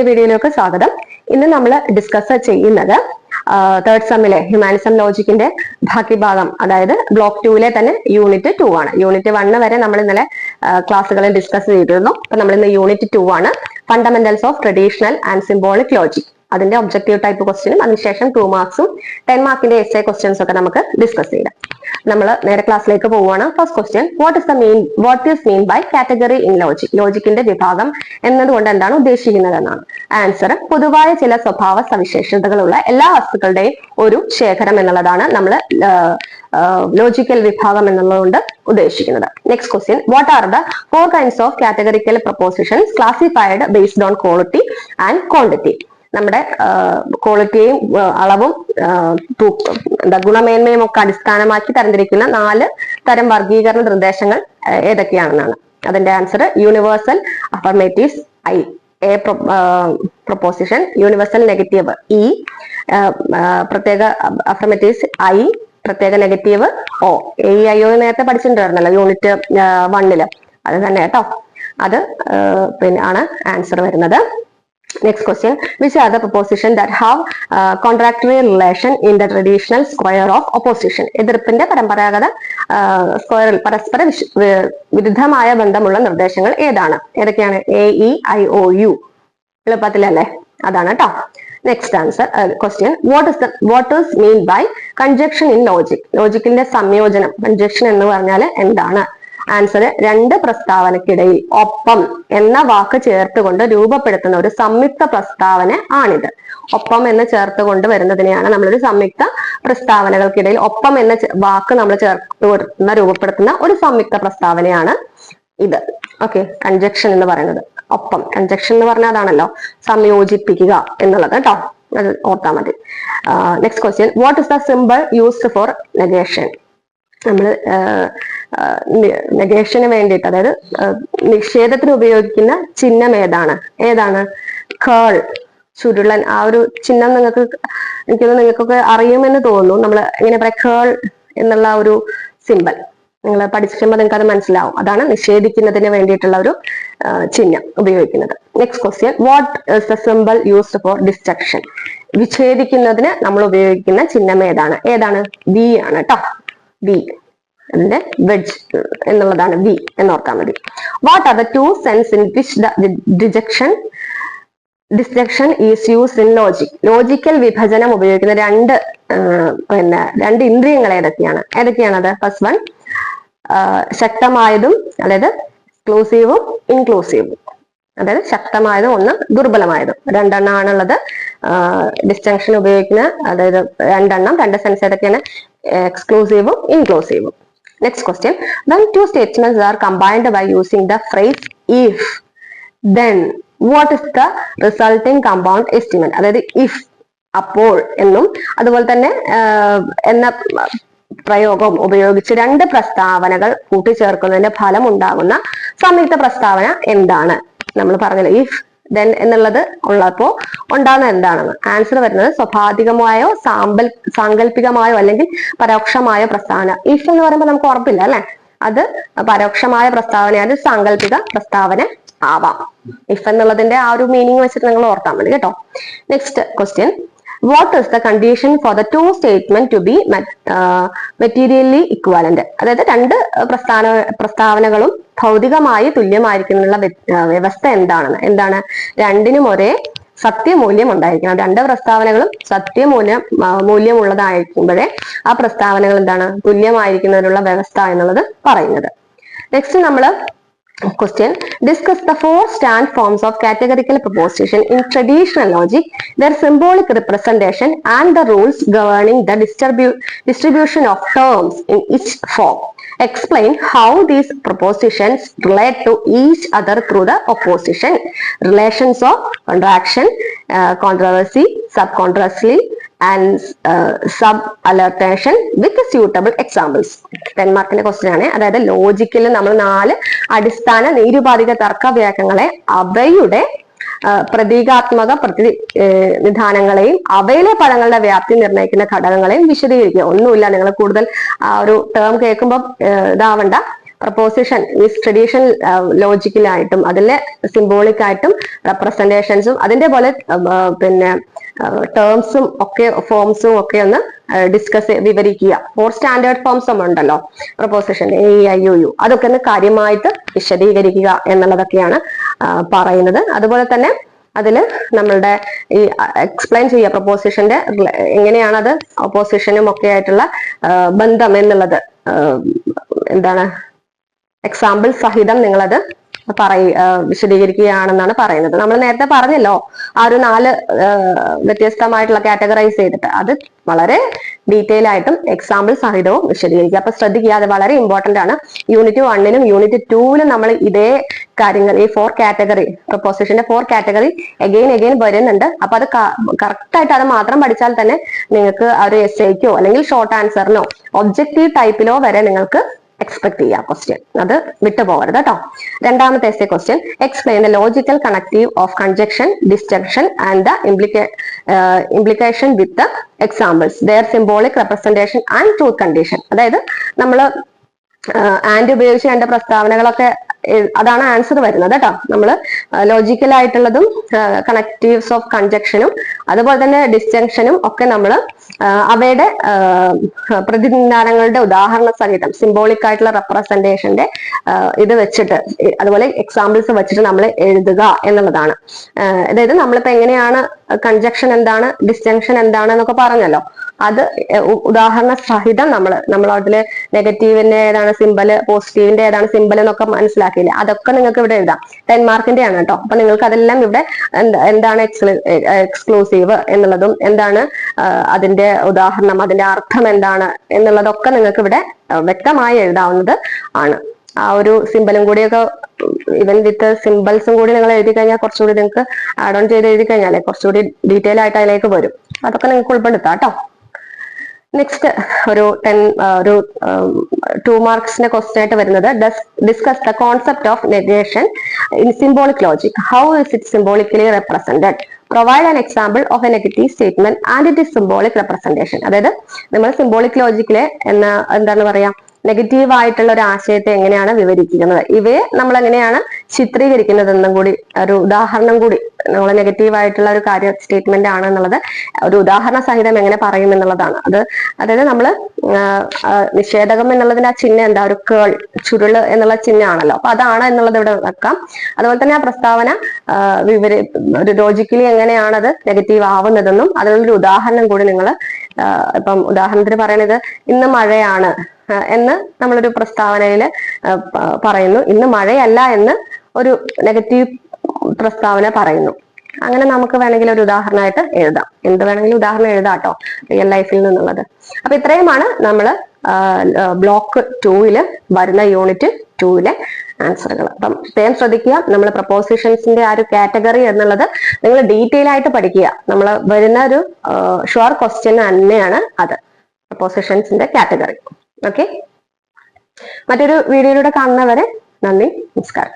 വീഡിയോയിലേക്ക് സ്വാഗതം. ഇന്ന് നമ്മൾ ഡിസ്കസ് ചെയ്യുന്നത് തേർഡ് സെമ്മിലെ ഹ്യൂമാനിസം ലോജിക്കിന്റെ ബാക്കി ഭാഗം, അതായത് ബ്ലോക്ക് 2-ലെ തന്നെ യൂണിറ്റ് 2 ആണ്. യൂണിറ്റ് 1 വരെ നമ്മൾ ഇന്നലെ ക്ലാസ്സുകളിൽ ഡിസ്കസ് ചെയ്തിരുന്നു. അപ്പൊ നമ്മൾ ഇന്ന് യൂണിറ്റ് 2 ആണ്, fundamentals of traditional and symbolic logic. അതിന്റെ ഒബ്ജക്റ്റീവ് ടൈപ്പ് ക്വസ്റ്റ്യനും അതിനുശേഷം 2 മാർക്സും 10 മാർക്കിന്റെ എസ്സേ ക്വസ്റ്റ്യൻസ് ഒക്കെ നമുക്ക് ഡിസ്കസ് ചെയ്യാം. നമ്മൾ നേരെ ക്ലാസ്സിലേക്ക് പോവുകയാണ്. First question, what is mean by category in logic? ലോജിക്കിന്റെ വിഭാഗം എന്നതുകൊണ്ട് എന്താണ് ഉദ്ദേശിക്കുന്നത് എന്നാണ്. ആൻസർ, പൊതുവായ ചില സ്വഭാവ സവിശേഷതകളുള്ള എല്ലാ വസ്തുക്കളുടെയും ഒരു ശേഖരം എന്നുള്ളതാണ് നമ്മൾ ലോജിക്കൽ വിഭാഗം എന്നുള്ളതുകൊണ്ട് ഉദ്ദേശിക്കുന്നത്. Next question, what are the 4 kinds of categorical propositions classified based on quality and quantity? നമ്മുടെ ക്വാളിറ്റിയും അളവും ഗുണമേന്മയും ഒക്കെ അടിസ്ഥാനമാക്കി തരംതിരിക്കുന്ന 4 തരം വർഗീകരണ നിർദ്ദേശങ്ങൾ ഏതൊക്കെയാണെന്നാണ്. അതിന്റെ answer, universal affirmatives I, A proposition, universal negative E, പ്രത്യേക അഫർമേറ്റീവ്സ് I, പ്രത്യേക നെഗറ്റീവ് O. AEIO നേരത്തെ പഠിച്ചിട്ടുണ്ടായിരുന്നല്ലോ യൂണിറ്റ് 1-ല്, അത് തന്നെ കേട്ടോ. അത് പിന്നെ ആണ് ആൻസർ വരുന്നത്. Next question, which are the proposition that have contractory relation in the traditional square of opposition? എതിർപ്പിന്റെ പരമ്പരാഗത സ്ക്വയറിൽ പരസ്പര വിരുദ്ധമായ ബന്ധമുള്ള നിർദ്ദേശങ്ങൾ ഏതൊക്കെയാണ്? AEIOU. എളുപ്പത്തിലല്ലേ? അതാണ് കേട്ടോ. Next answer question, what is mean by conjunction in logic? ലോജിക്കിന്റെ സംയോജനം, കൺജക്ഷൻ എന്ന് പറഞ്ഞാൽ എന്താണ്? ആൻസർ, 2 പ്രസ്താവനക്കിടയിൽ ഒപ്പം എന്ന വാക്ക് ചേർത്തുകൊണ്ട് രൂപപ്പെടുത്തുന്ന ഒരു സംയുക്ത പ്രസ്താവന ആണിത്. ഒപ്പം എന്ന് ചേർത്തുകൊണ്ട് വരുന്നതിനെയാണ് നമ്മളൊരു സംയുക്ത പ്രസ്താവനകൾക്കിടയിൽ ഒപ്പം എന്ന വാക്ക് നമ്മൾ രൂപപ്പെടുത്തുന്ന ഒരു സംയുക്ത പ്രസ്താവനയാണ് ഇത്. ഓക്കെ, കൺജക്ഷൻ എന്ന് പറയുന്നത്. ഒപ്പം, കൺജക്ഷൻ എന്ന് പറഞ്ഞാൽ അതാണല്ലോ സംയോജിപ്പിക്കുക എന്നുള്ളത് കേട്ടോ, അത് ഓർത്താൽ മതി. Next question, what is the simple used for negation? നമ്മൾ നെഗേഷന് വേണ്ടിയിട്ട്, അതായത് നിഷേധത്തിന് ഉപയോഗിക്കുന്ന ചിഹ്നം ഏതാണ്? കേൾ, ചുരുളൻ. ആ ഒരു ചിഹ്നം നിങ്ങൾക്കൊക്കെ അറിയുമെന്ന് തോന്നുന്നു. നമ്മൾ എങ്ങനെ പറയാം? കേൾ എന്നുള്ള ഒരു സിമ്പൽ നിങ്ങൾ പഠിച്ചിട്ടുമ്പോൾ നിങ്ങൾക്ക് അത് മനസ്സിലാവും. അതാണ് നിഷേധിക്കുന്നതിന് വേണ്ടിയിട്ടുള്ള ഒരു ചിഹ്നം ഉപയോഗിക്കുന്നത്. Next question, what is the symbol used for destruction? വിച്ഛേദിക്കുന്നതിന് നമ്മൾ ഉപയോഗിക്കുന്ന ചിഹ്നം ഏതാണ്? വി ആണ് കേട്ടോ. വി, അതിന്റെ വെഡ്ജ് എന്നുള്ളതാണ് വി എന്ന് ഓർക്കാൻ മതി. What are the 2 sense in which the destruction is used in logic? Logical വിഭജനം ഉപയോഗിക്കുന്ന 2 ഇന്ദ്രിയങ്ങൾ ഏതൊക്കെയാണത്? ഫസ്റ്റ് വൺ, ശക്തമായതും, അതായത് എക്സ്ക്ലൂസീവും ഇൻക്ലൂസീവും. അതായത് ശക്തമായതും ഒന്ന് ദുർബലമായതും, 2 എണ്ണമാണുള്ളത് ഡിസ്റ്റിങ്ഷൻ ഉപയോഗിക്കുന്ന. അതായത് 2 എണ്ണം, 2 സെൻസ് ഏതൊക്കെയാണ്? എക്സ്ക്ലൂസീവും ഇൻക്ലൂസീവും. Next question, when 2 statements are combined by using the phrase if, then what is the resulting compound estimate? അതായത് if, അപ്പോൾ എന്നും അതുപോലെ തന്നെ എന്ന പ്രയോഗം ഉപയോഗിച്ച് 2 പ്രസ്താവനകൾ കൂട്ടിച്ചേർക്കുന്നതിന്റെ ഫലം ഉണ്ടാകുന്ന സംയുക്ത പ്രസ്താവന എന്താണ്? നമ്മൾ പറഞ്ഞല്ലോ ഇഫ് ദെൻ എന്നുള്ളത് ഉള്ളപ്പോ ഉണ്ടാകുന്ന എന്താണെന്ന്. ആൻസർ വരുന്നത്, സ്വാഭാവികമായോ സാങ്കല്പികമായോ അല്ലെങ്കിൽ പരോക്ഷമായ പ്രസ്താവന. ഇഫ് എന്ന് പറയുമ്പോൾ നമുക്ക് ഉറപ്പില്ല അല്ലെ, അത് പരോക്ഷമായ പ്രസ്താവന, അത് സാങ്കല്പിക പ്രസ്താവന ആവാം. ഇഫ് എന്നുള്ളതിന്റെ ആ ഒരു മീനിങ് വെച്ചിട്ട് നിങ്ങൾ ഓർത്താൽ മതി കേട്ടോ. Next question, what is the condition for the 2 statement to be materially equivalent? അതായത് 2 പ്രസ്താവനകളും ഭൗതികമായി തുല്യമായിരിക്കുന്നുള്ള വ്യവസ്ഥ എന്താണ്? 2നും ഒരേ സത്യമൂല്യം ഉണ്ടായിരിക്കണം. 2 പ്രസ്താവനകളും മൂല്യം ഉള്ളതായിരിക്കുമ്പോഴേ ആ പ്രസ്താവനകൾ തുല്യമായിരിക്കുന്നതിനുള്ള വ്യവസ്ഥ എന്നുള്ളത് പറയുന്നത്. നെക്സ്റ്റ് നമ്മള് question, discuss the 4 stand forms of categorical proposition in traditional logic, their symbolic representation and the rules governing the distribution of terms in each form. Explain how these propositions relate to each other through the opposition, relations of contraction, controversy, subcontrasty and sub-alertation with suitable examples. 10 മാർക്കിന്റെ question ആണ്. അതായത് ലോജിക്കിൽ നമ്മൾ 4 അടിസ്ഥാന നിരുപാധിക തർക്കവാക്യങ്ങളെ അവയുടെ പ്രതീകാത്മക നിധാനങ്ങളെയും അവയിലെ പദങ്ങളുടെ വ്യാപ്തി നിർണ്ണയിക്കുന്ന ഘടകങ്ങളെയും വിശദീകരിക്കുക. ഒന്നുമില്ല, നിങ്ങൾ കൂടുതൽ ആ ഒരു ടേം കേൾക്കുമ്പോൾ ഇതാവണ്ട, പ്രപ്പോസിഷൻ ഈ ട്രഡീഷണൽ ലോജിക്കലായിട്ടും അതിലെ സിംബോളിക് ആയിട്ടും റെപ്രസെന്റേഷൻസും അതിന്റെ പോലെ പിന്നെ ടേംസും ഒക്കെ ഫോംസും ഒക്കെ ഒന്ന് വിവരിക്കുക. 4 സ്റ്റാൻഡേർഡ് ഫോംസ് ഉണ്ടല്ലോ പ്രപ്പോസിഷൻ AEIOU, അതൊക്കെ ഒന്ന് കാര്യമായിട്ട് വിശദീകരിക്കുക എന്നുള്ളതൊക്കെയാണ് പറയുന്നത്. അതുപോലെ തന്നെ അതിൽ നമ്മളുടെ ഈ എക്സ്പ്ലെയിൻ ചെയ്യുക പ്രപ്പോസിഷന്റെ എങ്ങനെയാണ് അത് ഓപ്പോസിഷനും ഒക്കെ ആയിട്ടുള്ള ബന്ധം എന്നുള്ളത് എന്താണ് എക്സാമ്പിൾ സഹിതം നിങ്ങളത് വിശദീകരിക്കുകയാണെന്നാണ് പറയുന്നത്. നമ്മൾ നേരത്തെ പറഞ്ഞല്ലോ ആ ഒരു 4 വ്യത്യസ്തമായിട്ടുള്ള കാറ്റഗറൈസ് ചെയ്തിട്ട് അത് വളരെ ഡീറ്റെയിൽ ആയിട്ടും എക്സാമ്പിൾ സഹിതവും വിശദീകരിക്കുക. അപ്പൊ ശ്രദ്ധിക്കുക, അത് വളരെ ഇമ്പോർട്ടന്റ് ആണ്. യൂണിറ്റ് 1-ലും യൂണിറ്റ് 2-ലും നമ്മൾ ഇതേ കാര്യങ്ങൾ ഈ 4 കാറ്റഗറി പ്രപ്പോസിഷന്റെ 4 കാറ്റഗറി എഗെയിൻ വരുന്നുണ്ട്. അപ്പൊ അത് കറക്റ്റ് ആയിട്ട് അത് മാത്രം പഠിച്ചാൽ തന്നെ നിങ്ങൾക്ക് ആ ഒരു എസ്ഐക്കോ അല്ലെങ്കിൽ ഷോർട്ട് ആൻസറിനോ ഒബ്ജക്റ്റീവ് ടൈപ്പിലോ വരെ നിങ്ങൾക്ക് എക്സ്പെക്ട് ചെയ്യാം ക്വസ്റ്റ്യൻ. അത് വിട്ടുപോകരുത് കേട്ടോ. രണ്ടാമത്തെ essay question, explain the logical connective of conjunction, disjunction and the implication with the examples, their symbolic representation and truth condition. അതായത് നമ്മൾ ആൻഡ് ഉപയോഗിച്ച് കണ്ട പ്രസ്താവനകളൊക്കെ അതാണ് ആൻസർ വരുന്നത് കേട്ടോ. നമ്മൾ ലോജിക്കൽ ആയിട്ടുള്ളതും കണക്റ്റീവ്സ് ഓഫ് കൺജക്ഷനും അതുപോലെ തന്നെ ഡിസ്ജങ്ഷനും ഒക്കെ നമ്മൾ അവയുടെ പ്രതിനിധാനങ്ങളുടെ ഉദാഹരണ സഹിതം സിംബോളിക് ആയിട്ടുള്ള റെപ്രസെന്റേഷന്റെ ഇത് വെച്ചിട്ട് അതുപോലെ എക്സാമ്പിൾസ് വെച്ചിട്ട് നമ്മൾ എഴുതുക എന്നുള്ളതാണ്. അതായത് നമ്മളിപ്പോ എങ്ങനെയാണ് കൺജക്ഷൻ എന്താണ്, ഡിസ്ജങ്ഷൻ എന്താണ് എന്നൊക്കെ പറഞ്ഞല്ലോ, അത് ഉദാഹരണ സഹിതം നമ്മൾ അതില് നെഗറ്റീവിന്റെ ഏതാണ് സിമ്പല്, പോസിറ്റീവിന്റെ ഏതാണ് സിമ്പൽ എന്നൊക്കെ മനസ്സിലാക്കിയില്ലേ, അതൊക്കെ നിങ്ങൾക്ക് ഇവിടെ എഴുതാം. 10 മാർക്കിന്റെ ആണ് കേട്ടോ. അപ്പൊ നിങ്ങൾക്ക് അതെല്ലാം ഇവിടെ എന്താണ് എക്സ്ക്ലൂസീവ് എന്നുള്ളതും എന്താണ് അതിന്റെ ഉദാഹരണം, അതിന്റെ അർത്ഥം എന്താണ് എന്നുള്ളതൊക്കെ നിങ്ങൾക്ക് ഇവിടെ വ്യക്തമായി എഴുതാവുന്നത് ആണ്. ആ ഒരു സിമ്പലും കൂടിയൊക്കെ ഇവൻ വിത്ത് സിമ്പിൾസും കൂടി നിങ്ങൾ എഴുതി കഴിഞ്ഞാൽ കുറച്ചുകൂടി നിങ്ങൾക്ക് ആഡ് ഓൺ ചെയ്ത് എഴുതി കഴിഞ്ഞാലേ കുറച്ചുകൂടി ഡീറ്റെയിൽ ആയിട്ട് അതിലേക്ക് വരും. അതൊക്കെ നിങ്ങൾക്ക് ഉൾപ്പെടുത്താം കേട്ടോ. നെക്സ്റ്റ് ഒരു 2 മാർക്സിന്റെ ക്വസ്റ്റ്യൻ ആയിട്ട് വരുന്നത്, discuss the concept of negation in symbolic logic, how is it symbolically represented, provide an example of A negative statement and it is symbolic representation. അതായത് നമ്മൾ സിംബോളിക് ലോജിക്കിലെ എന്താണ് പറയാ നെഗറ്റീവ് ആയിട്ടുള്ള ഒരു ആശയത്തെ എങ്ങനെയാണ് വിവരിക്കുന്നത്, ഇവയെ നമ്മൾ എങ്ങനെയാണ് ചിത്രീകരിക്കുന്നതെന്നും കൂടി ഒരു ഉദാഹരണം കൂടി, നമ്മൾ നെഗറ്റീവ് ആയിട്ടുള്ള ഒരു കാര്യം സ്റ്റേറ്റ്മെന്റ് ആണെന്നുള്ളത് ഒരു ഉദാഹരണ സഹിതം എങ്ങനെ പറയും എന്നുള്ളതാണ്. അതായത് നമ്മൾ നിഷേധകം എന്നുള്ളതിന്റെ ആ ചിഹ്നം എന്താ, ഒരു കേൾ ചുരുള് എന്നുള്ള ചിഹ്നമാണല്ലോ. അപ്പൊ അതാണ് എന്നുള്ളത് ഇവിടെ വെക്കാം. അതുപോലെ തന്നെ ആ പ്രസ്താവന ഒരു ലോജിക്കലി എങ്ങനെയാണത് നെഗറ്റീവ് ആവുന്നതെന്നും അതിനുള്ളൊരു ഉദാഹരണം കൂടി നിങ്ങൾ ഇപ്പം ഉദാഹരണത്തിന് പറയുന്നത് ഇന്ന് മഴയാണ് എന്ന് നമ്മളൊരു പ്രസ്താവനയിൽ പറയുന്നു, ഇന്ന് മഴയല്ല എന്ന് ഒരു നെഗറ്റീവ് പ്രസ്താവന പറയുന്നു. അങ്ങനെ നമുക്ക് വേണമെങ്കിൽ ഒരു ഉദാഹരണമായിട്ട് എഴുതാം. എന്ത് വേണമെങ്കിലും ഉദാഹരണം എഴുതാം കേട്ടോ, റിയൽ ലൈഫിൽ നിന്നുള്ളത്. അപ്പൊ ഇത്രയുമാണ് നമ്മൾ ബ്ലോക്ക് 2-ല് വരുന്ന യൂണിറ്റ് 2-ലെ ആൻസറുകൾ. അപ്പം പ്രത്യേകം ശ്രദ്ധിക്കുക, നമ്മൾ പ്രപ്പോസിഷൻസിന്റെ ആ ഒരു കാറ്റഗറി എന്നുള്ളത് നിങ്ങൾ ഡീറ്റെയിൽ ആയിട്ട് പഠിക്കുക. നമ്മൾ വരുന്ന ഒരു ഷുവർ ക്വസ്റ്റ്യൻ തന്നെയാണ് അത്, പ്രപ്പോസിഷൻസിന്റെ കാറ്റഗറി. ഓക്കെ, മറ്റൊരു വീഡിയോയിലൂടെ കാണുന്നവരെ നന്ദി, നമസ്കാരം.